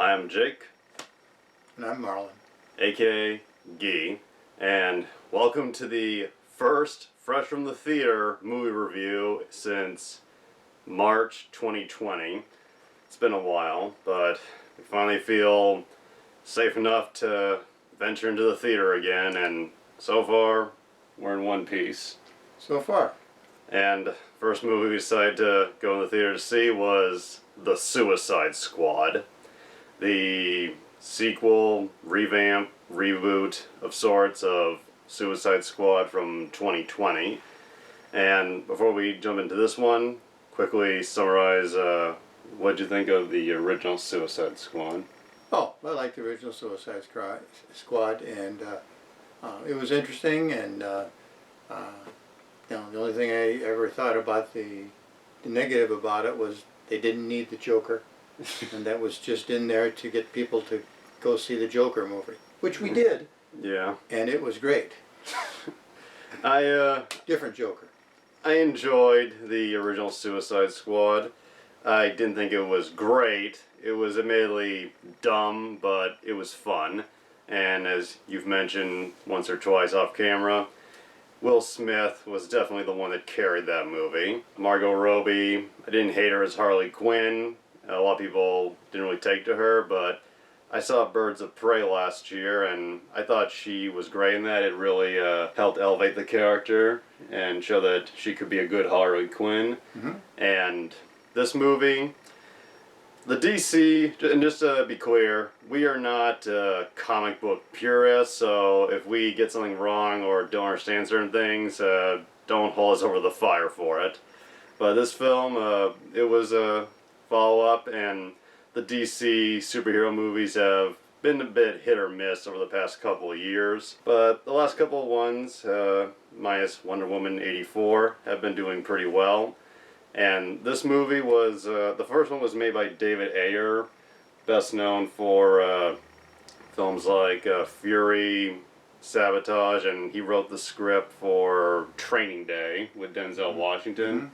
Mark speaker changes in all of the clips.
Speaker 1: I'm Jake.
Speaker 2: And I'm Marlin.
Speaker 1: aka Gee, and welcome to the first fresh from the theater movie review since March 2020. It's been a while, but we finally feel safe enough to venture into the theater again, and so far we're in one piece.
Speaker 2: So far.
Speaker 1: And first movie we decided to go in the theater to see was The Suicide Squad, the sequel, revamp, reboot of sorts of Suicide Squad from 2020. And before we jump into this one, quickly summarize what'd you think of the original Suicide Squad?
Speaker 2: Oh, I like the original Suicide Squad, and it was interesting, and the only thing I ever thought about the negative about it was they didn't need the Joker, and that was just in there to get people to go see the Joker movie, which we did.
Speaker 1: Yeah.
Speaker 2: And it was great. Different Joker.
Speaker 1: I enjoyed the original Suicide Squad. I didn't think it was great. It was admittedly dumb, but it was fun. And as you've mentioned once or twice off camera, Will Smith was definitely the one that carried that movie. Margot Robbie, I didn't hate her as Harley Quinn. A lot of people didn't really take to her, but I saw Birds of Prey last year, and I thought she was great in that. It really helped elevate the character and show that she could be a good Harley Quinn.
Speaker 2: Mm-hmm.
Speaker 1: And this movie, the DC, and just to be clear, we are not comic book purists, so if we get something wrong or don't understand certain things, don't hold us over the fire for it. But this film, it was a follow-up, and the DC superhero movies have been a bit hit or miss over the past couple of years. But the last couple of ones, minus Wonder Woman 84, have been doing pretty well. And this movie was, the first one was made by David Ayer, best known for films like Fury, Sabotage, and he wrote the script for Training Day with Denzel Washington.
Speaker 2: Mm-hmm.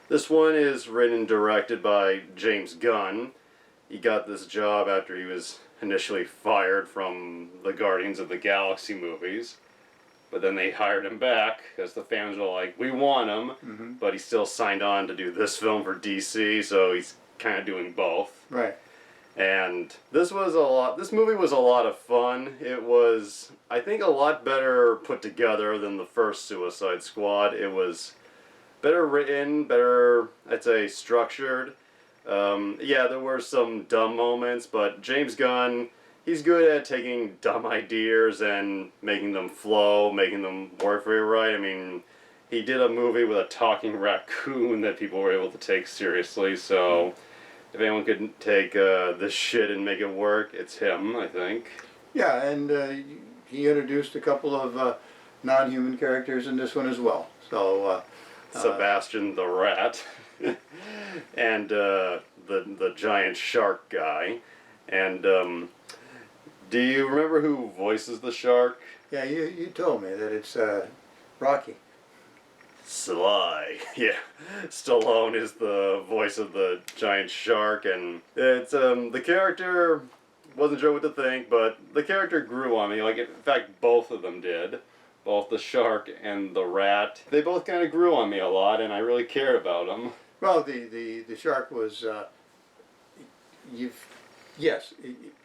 Speaker 1: This one is written and directed by James Gunn. He got this job after he was initially fired from the Guardians of the Galaxy movies. But then they hired him back because the fans were like, we want him.
Speaker 2: Mm-hmm.
Speaker 1: But he still signed on to do this film for DC, so he's kind of doing both.
Speaker 2: Right.
Speaker 1: And this movie was a lot of fun. It was, I think, a lot better put together than the first Suicide Squad. It was better written, better, I'd say, structured. Yeah, there were some dumb moments, but James Gunn, he's good at taking dumb ideas and making them flow, making them work for you right. I mean, he did a movie with a talking raccoon that people were able to take seriously, so if anyone could take this shit and make it work, it's him, I think.
Speaker 2: Yeah, and he introduced a couple of non-human characters in this one as well. So
Speaker 1: Sebastian the Rat and the giant shark guy. And do you remember who voices the shark?
Speaker 2: yeah, you told me that it's Rocky.
Speaker 1: Sly. Yeah. Stallone is the voice of the giant shark, and it's the character, wasn't sure what to think, but the character grew on me. Like, in fact, both of them did. Both the shark and the rat. They both kind of grew on me a lot, and I really cared about them.
Speaker 2: Well, the shark was, yes,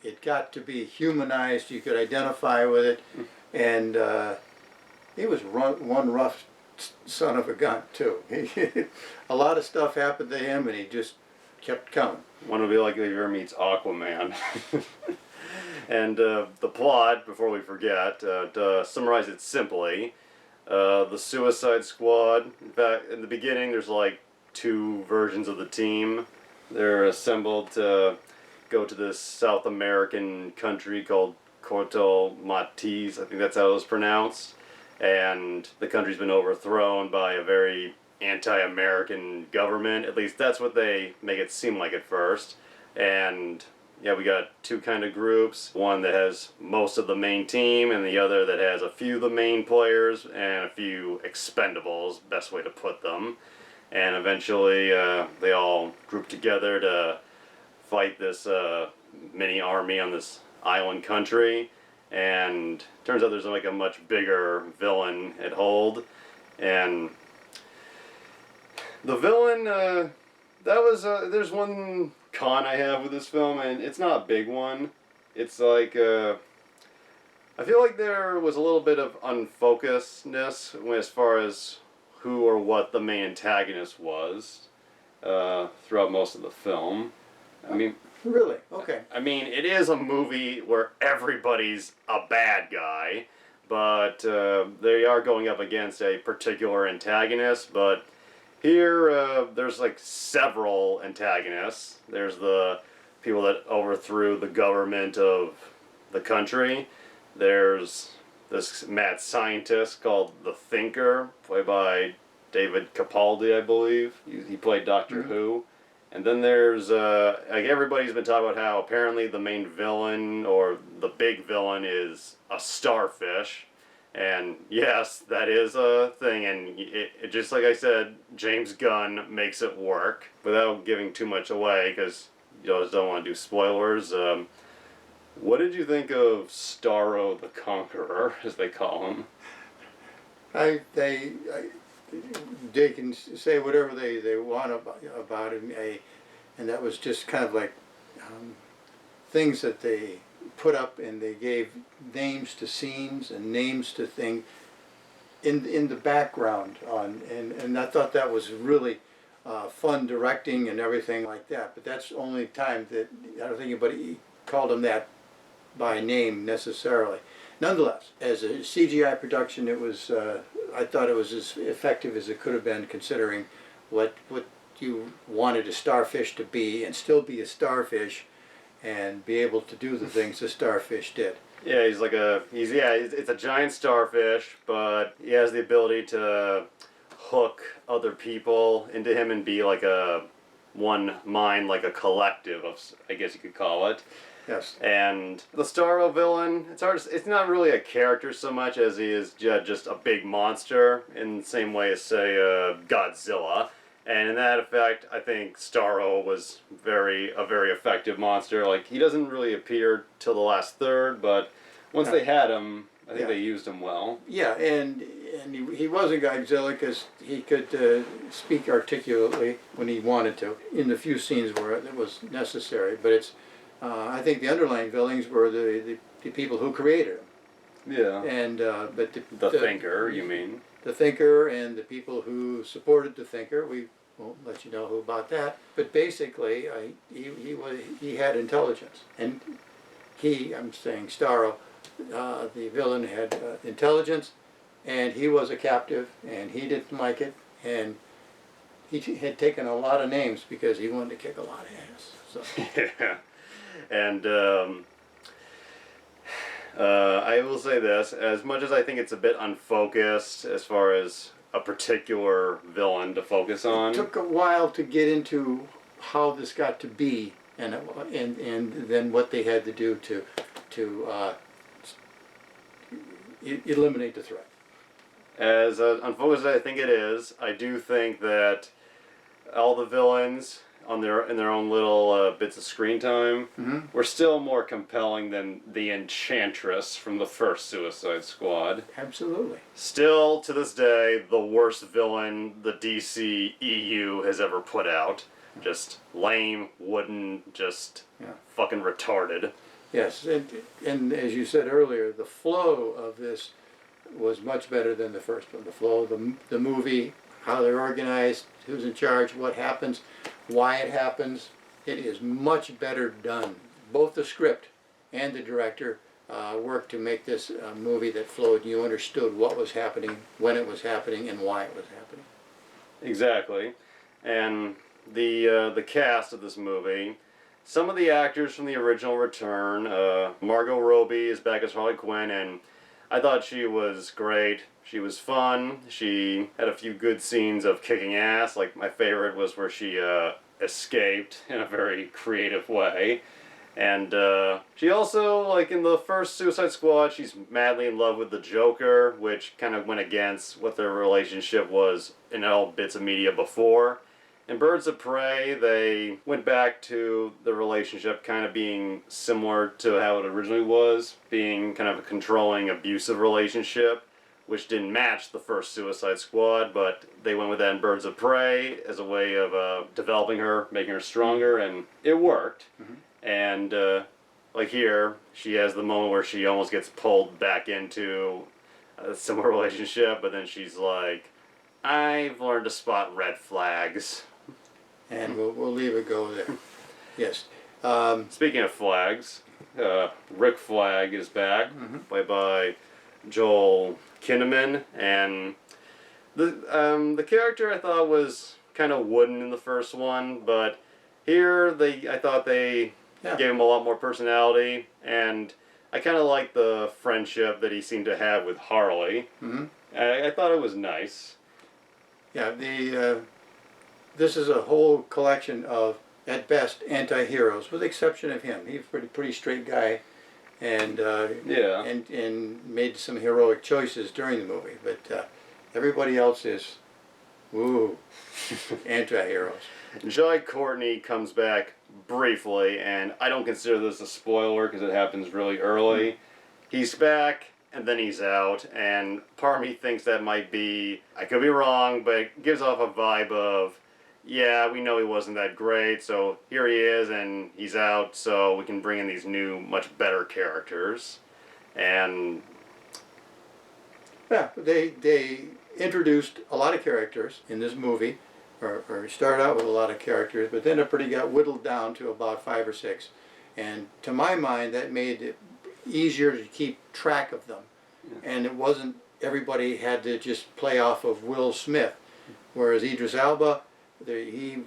Speaker 2: it got to be humanized. You could identify with it, and he was one rough son of a gun too. A lot of stuff happened to him, and he just kept coming.
Speaker 1: One would be like if he ever meets Aquaman. And the plot, before we forget, to summarize it simply, the Suicide Squad, in fact, in the beginning there's like two versions of the team. They're assembled to go to this South American country called Corto Maltese, I think that's how it was pronounced. And the country's been overthrown by a very anti-American government. At least that's what they make it seem like at first. And yeah, we got two kind of groups. One that has most of the main team, and the other that has a few of the main players and a few expendables, best way to put them. And eventually they all group together to fight this mini army on this island country, and turns out there's like a much bigger villain at hold, and the villain, there's one con I have with this film, and it's not a big one. It's like, I feel like there was a little bit of unfocusedness as far as who or what the main antagonist was throughout most of the film. I mean,
Speaker 2: Really? Okay.
Speaker 1: I mean, it is a movie where everybody's a bad guy, but they are going up against a particular antagonist. But here, there's like several antagonists. There's the people that overthrew the government of the country. There's this mad scientist called the Thinker, played by David Capaldi, I believe. He played Doctor Who. And then there's, like, everybody's been talking about how apparently the main villain, or the big villain, is a starfish. And yes, that is a thing, and it just like I said, James Gunn makes it work. Without giving too much away, because you just don't want to do spoilers, what did you think of Starro the Conqueror, as they call him?
Speaker 2: They can say whatever they want about him, and that was just kind of like things that they put up, and they gave names to scenes and names to things in the background and I thought that was really fun directing and everything like that. But that's the only time that I don't think anybody called him that by name necessarily. Nonetheless, as a CGI production, it was. I thought it was as effective as it could have been, considering what you wanted a starfish to be, and still be a starfish, and be able to do the things a starfish did.
Speaker 1: Yeah, it's a giant starfish, but he has the ability to hook other people into him and be like a one mind, like a collective of, I guess you could call it.
Speaker 2: Yes.
Speaker 1: And the Starro villain, it's not really a character so much as he is just a big monster, in the same way as, say, Godzilla. And in that effect, I think Starro was a very effective monster. Like, he doesn't really appear till the last third, but once they had him, I think they used him well.
Speaker 2: Yeah, and he wasn't Godzilla because he could speak articulately when he wanted to, in the few scenes where it was necessary. But it's I think the underlying villains were the people who created him.
Speaker 1: Yeah.
Speaker 2: And but
Speaker 1: the Thinker, you mean?
Speaker 2: The Thinker and the people who supported the Thinker. We won't let you know who about that. But basically, he had intelligence, and I'm saying Starro, the villain, had intelligence, and he was a captive, and he didn't like it, and he had taken a lot of names because he wanted to kick a lot of ass. So.
Speaker 1: Yeah. And I will say this, as much as I think it's a bit unfocused as far as a particular villain to focus on.
Speaker 2: It took a while to get into how this got to be, and then what they had to do to eliminate the threat.
Speaker 1: As unfocused as I think it is, I do think that all the villains in their own little bits of screen time were still more compelling than the Enchantress from the first Suicide Squad.
Speaker 2: Absolutely.
Speaker 1: Still, to this day, the worst villain the DC EU has ever put out. Just lame, wooden, just fucking retarded.
Speaker 2: Yes, and as you said earlier, the flow of this was much better than the first one. The flow of the movie, how they're organized, who's in charge, what happens, why it happens. It is much better done. Both the script and the director worked to make this a movie that flowed. You understood what was happening, when it was happening, and why it was happening.
Speaker 1: Exactly. And the cast of this movie, some of the actors from the original return. Margot Robbie is back as Harley Quinn, and I thought she was great. She was fun. She had a few good scenes of kicking ass. Like, my favorite was where she escaped in a very creative way. And she also, like in the first Suicide Squad, she's madly in love with the Joker, which kind of went against what their relationship was in all bits of media before. In Birds of Prey, they went back to the relationship kind of being similar to how it originally was, being kind of a controlling, abusive relationship, which didn't match the first Suicide Squad, but they went with that in Birds of Prey as a way of developing her, making her stronger, and it worked.
Speaker 2: Mm-hmm.
Speaker 1: And like here, she has the moment where she almost gets pulled back into a similar relationship, but then she's like, I've learned to spot red flags.
Speaker 2: And we'll leave it go there. Yes.
Speaker 1: Speaking of flags, Rick Flag is back,
Speaker 2: Mm-hmm.
Speaker 1: played by Joel Kinnaman, and the character I thought was kind of wooden in the first one, but here I thought they gave him a lot more personality, and I kind of liked the friendship that he seemed to have with Harley.
Speaker 2: Mm-hmm.
Speaker 1: I thought it was nice.
Speaker 2: Yeah, this is a whole collection of, at best, anti-heroes, with the exception of him. He's a pretty straight guy, and and made some heroic choices during the movie. But everybody else is, woo, anti-heroes.
Speaker 1: Jai Courtney comes back briefly, and I don't consider this a spoiler because it happens really early. He's back, and then he's out, and part of me thinks that might be, I could be wrong, but it gives off a vibe of, yeah, we know he wasn't that great, so here he is, and he's out, so we can bring in these new, much better characters. And
Speaker 2: yeah, they introduced a lot of characters in this movie, or started out with a lot of characters, but then it got whittled down to about 5 or 6. And to my mind, that made it easier to keep track of them. Yeah. And it wasn't, everybody had to just play off of Will Smith, whereas Idris Elba, he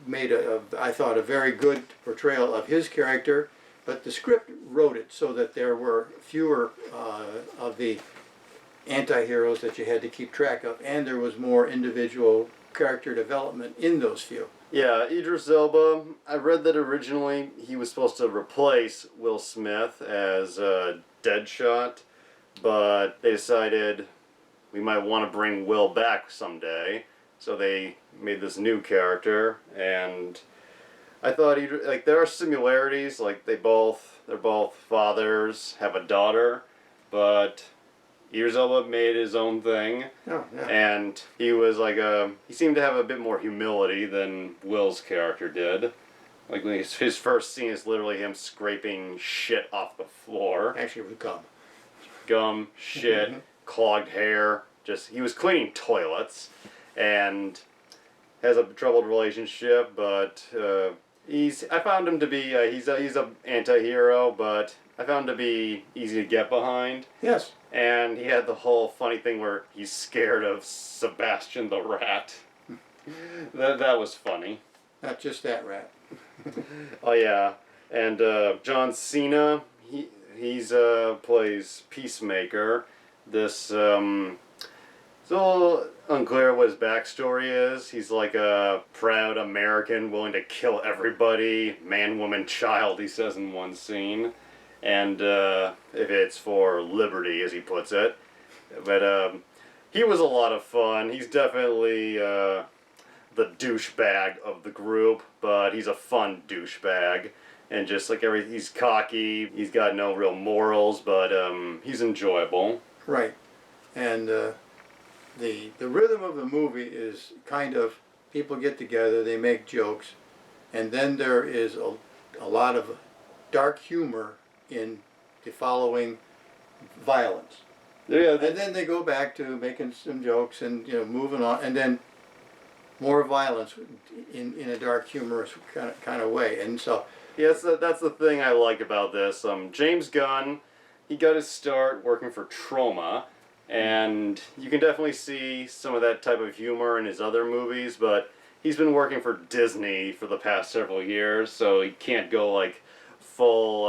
Speaker 2: made I thought, a very good portrayal of his character, but the script wrote it so that there were fewer of the anti-heroes that you had to keep track of, and there was more individual character development in those few.
Speaker 1: Yeah, Idris Elba, I read that originally he was supposed to replace Will Smith as Deadshot, but they decided we might want to bring Will back someday, so they made this new character, and I thought there are similarities, like they're both fathers, have a daughter, but Idris Elba made his own thing, and he was he seemed to have a bit more humility than Will's character did. Like when his first scene is literally him scraping shit off the floor.
Speaker 2: Actually, with gum.
Speaker 1: Gum, shit, clogged hair. He was cleaning toilets, and has a troubled relationship, but I found him to be, he's a anti-hero, but I found him to be easy to get behind.
Speaker 2: Yes.
Speaker 1: And he had the whole funny thing where he's scared of Sebastian the Rat. That was funny.
Speaker 2: Not just that rat.
Speaker 1: Oh yeah, and John Cena, he's plays Peacemaker. It's a little unclear what his backstory is. He's like a proud American willing to kill everybody, man, woman, child, he says in one scene. And if it's for liberty, as he puts it. But he was a lot of fun. He's definitely the douchebag of the group, but he's a fun douchebag. And just like he's cocky, he's got no real morals, but he's enjoyable.
Speaker 2: Right. And the rhythm of the movie is kind of, people get together, they make jokes, and then there is a lot of dark humor in the following violence.
Speaker 1: Yeah.
Speaker 2: And then they go back to making some jokes and moving on, and then more violence in a dark, humorous kind of way. And so
Speaker 1: yes, that's the thing I like about this. James Gunn, he got his start working for Troma, and you can definitely see some of that type of humor in his other movies, but he's been working for Disney for the past several years, so he can't go like full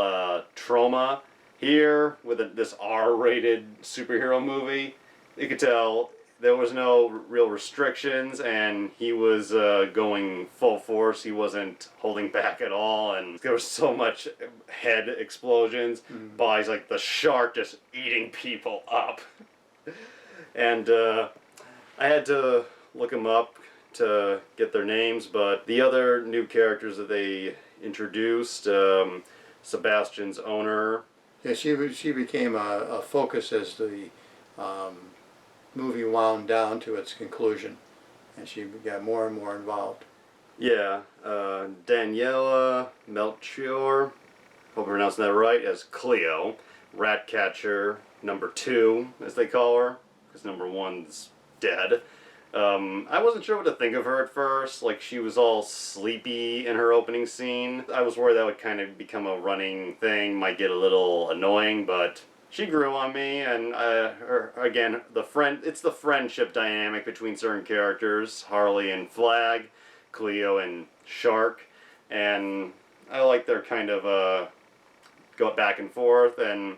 Speaker 1: Troma. Here, with this R-rated superhero movie, you could tell there was no real restrictions, and he was going full force. He wasn't holding back at all, and there was so much head explosions, bodies like the shark just eating people up. And I had to look him up to get their names, but the other new characters that they introduced, Sebastian's owner.
Speaker 2: Yeah, she became a focus as the um, movie wound down to its conclusion, and she got more and more involved.
Speaker 1: Yeah, Daniela Melchior, hope I'm pronouncing that right, as Cleo, Ratcatcher #2, as they call her, because #1's dead. I wasn't sure what to think of her at first. Like, she was all sleepy in her opening scene. I was worried that would kind of become a running thing, might get a little annoying, but she grew on me, and again, it's the friendship dynamic between certain characters, Harley and Flag, Cleo and Shark, and I like their kind of go back and forth, and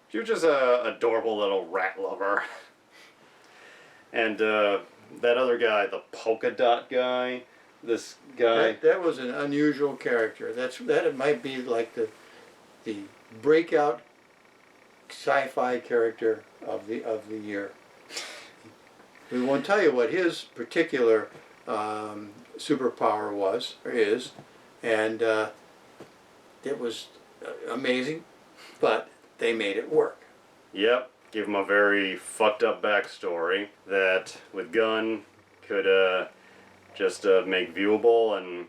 Speaker 1: she was just a adorable little rat lover. And that other guy, the polka dot guy, this guy.
Speaker 2: That was an unusual character. It might be like the breakout sci-fi character of the year. We won't tell you what his particular superpower was or is, and it was amazing, but they made it work.
Speaker 1: Yep, give him a very fucked up backstory that with Gunn could just make viewable. And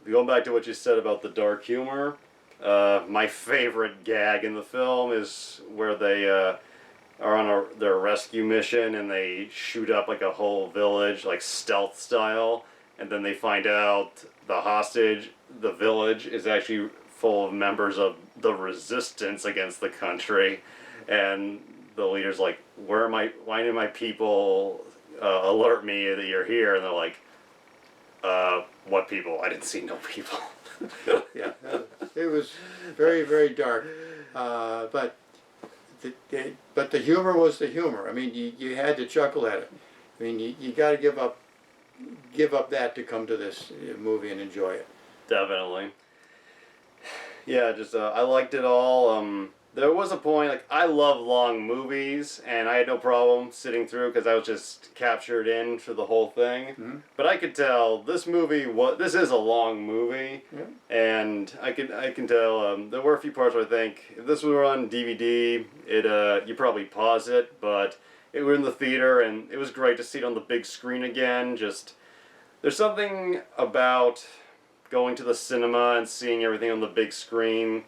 Speaker 1: going back to what you said about the dark humor, my favorite gag in the film is where they are on their rescue mission and they shoot up like a whole village, like stealth style, and then they find out the village is actually full of members of the resistance against the country, and the leader's like, why did my people alert me that you're here? And they're like, what people? I didn't see no people.
Speaker 2: Yeah, it was very, very dark, but the humor was the humor. I mean, you had to chuckle at it. I mean, you got to give up that to come to this movie and enjoy it.
Speaker 1: Definitely. Yeah, just I liked it all. There was a point, like, I love long movies, and I had no problem sitting through because I was just captured in for the whole thing.
Speaker 2: Mm-hmm.
Speaker 1: But I could tell this is a long movie,
Speaker 2: Yeah.
Speaker 1: and I can tell there were a few parts where I think if this were on DVD, you probably pause it, but it were in the theater, and it was great to see it on the big screen again. Just there's something about going to the cinema and seeing everything on the big screen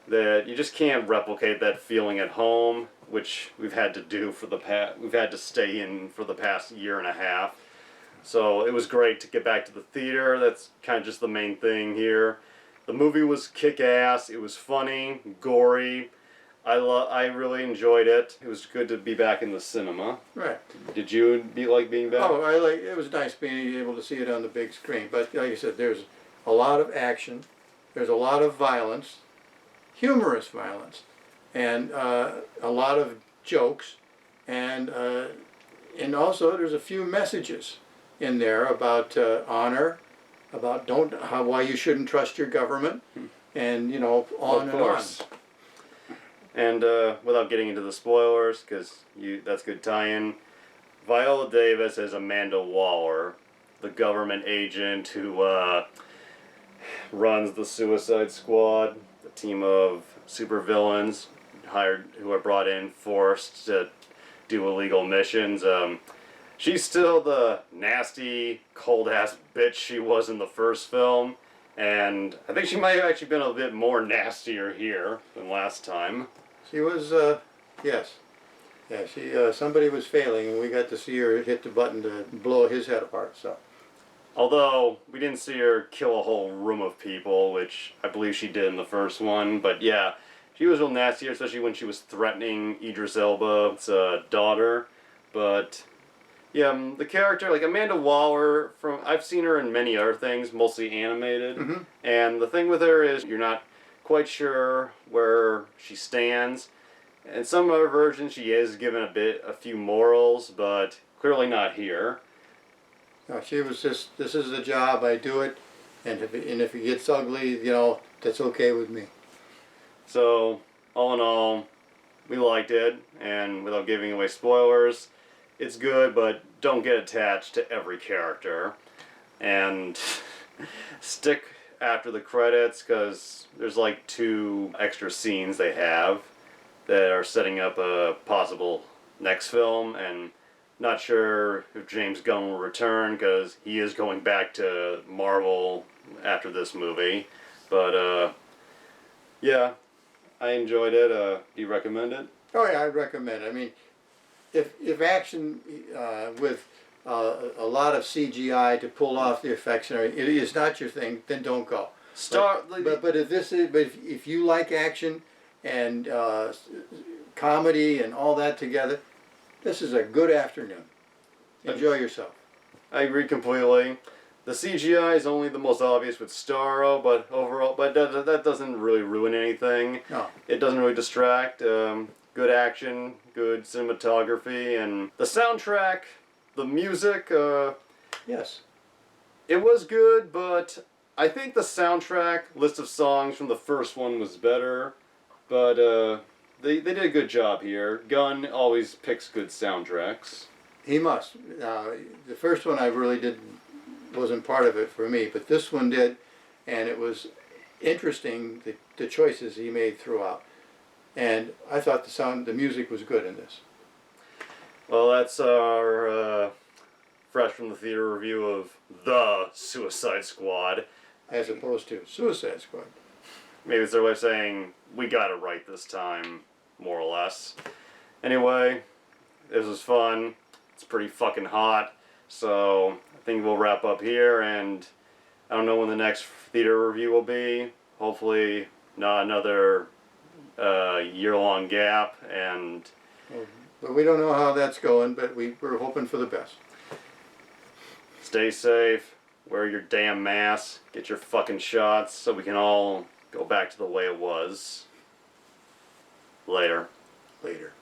Speaker 1: that you just can't replicate that feeling at home, which we've had to do we've had to stay in for the past year and a half. So it was great to get back to the theater. That's kind of just the main thing here. The movie was kick-ass. It was funny, gory. I really enjoyed it. It was good to be back in the cinema.
Speaker 2: Right.
Speaker 1: Did you like being back?
Speaker 2: Oh, it was nice being able to see it on the big screen. But like I said, there's a lot of action. There's a lot of violence. Humorous violence, and a lot of jokes, and also there's a few messages in there about honor, about why you shouldn't trust your government, and on and on.
Speaker 1: And without getting into the spoilers, because that's good tie-in. Viola Davis as Amanda Waller, the government agent who runs the Suicide Squad. Team of supervillains who are brought in, forced to do illegal missions. She's still the nasty, cold-ass bitch she was in the first film, and I think she might have actually been a bit more nastier here than last time.
Speaker 2: She was, yes. Yeah, somebody was failing, and we got to see her hit the button to blow his head apart, so.
Speaker 1: Although, we didn't see her kill a whole room of people, which I believe she did in the first one. But yeah, she was real nasty, especially when she was threatening Idris Elba's daughter. But yeah, the character, like Amanda Waller, I've seen her in many other things, mostly animated.
Speaker 2: Mm-hmm.
Speaker 1: And the thing with her is you're not quite sure where she stands. In some other versions, she is given a few morals, but clearly not here.
Speaker 2: No, she was just, this is the job, I do it, and if it gets ugly, that's okay with me.
Speaker 1: So, all in all, we liked it, and without giving away spoilers, it's good, but don't get attached to every character, and stick after the credits, because there's like 2 extra scenes they have that are setting up a possible next film, and not sure if James Gunn will return, because he is going back to Marvel after this movie. But yeah, I enjoyed it. Do you recommend it?
Speaker 2: Oh yeah, I'd recommend it. I mean, if action with a lot of CGI to pull off the effects and everything, it is not your thing, then don't go. But if you like action and comedy and all that together, this is a good afternoon. Enjoy yourself.
Speaker 1: I agree completely. The CGI is only the most obvious with Starro, but overall, that doesn't really ruin anything.
Speaker 2: No.
Speaker 1: It doesn't really distract. Good action, good cinematography, and the soundtrack, the music.
Speaker 2: Yes.
Speaker 1: It was good, but I think the soundtrack list of songs from the first one was better. But they did a good job here. Gunn always picks good soundtracks.
Speaker 2: He must. The first one I really wasn't part of it for me, but this one did, and it was interesting, the choices he made throughout. And I thought the music was good in this.
Speaker 1: Well, that's our fresh from the theater review of The Suicide Squad.
Speaker 2: As opposed to Suicide Squad.
Speaker 1: Maybe it's their way of saying, we got it right this time, more or less. Anyway, this was fun. It's pretty fucking hot. So I think we'll wrap up here, and I don't know when the next theater review will be. Hopefully not another year-long gap. And
Speaker 2: But we don't know how that's going, but we're hoping for the best.
Speaker 1: Stay safe. Wear your damn mask. Get your fucking shots so we can all go back to the way it was. Later.
Speaker 2: Later.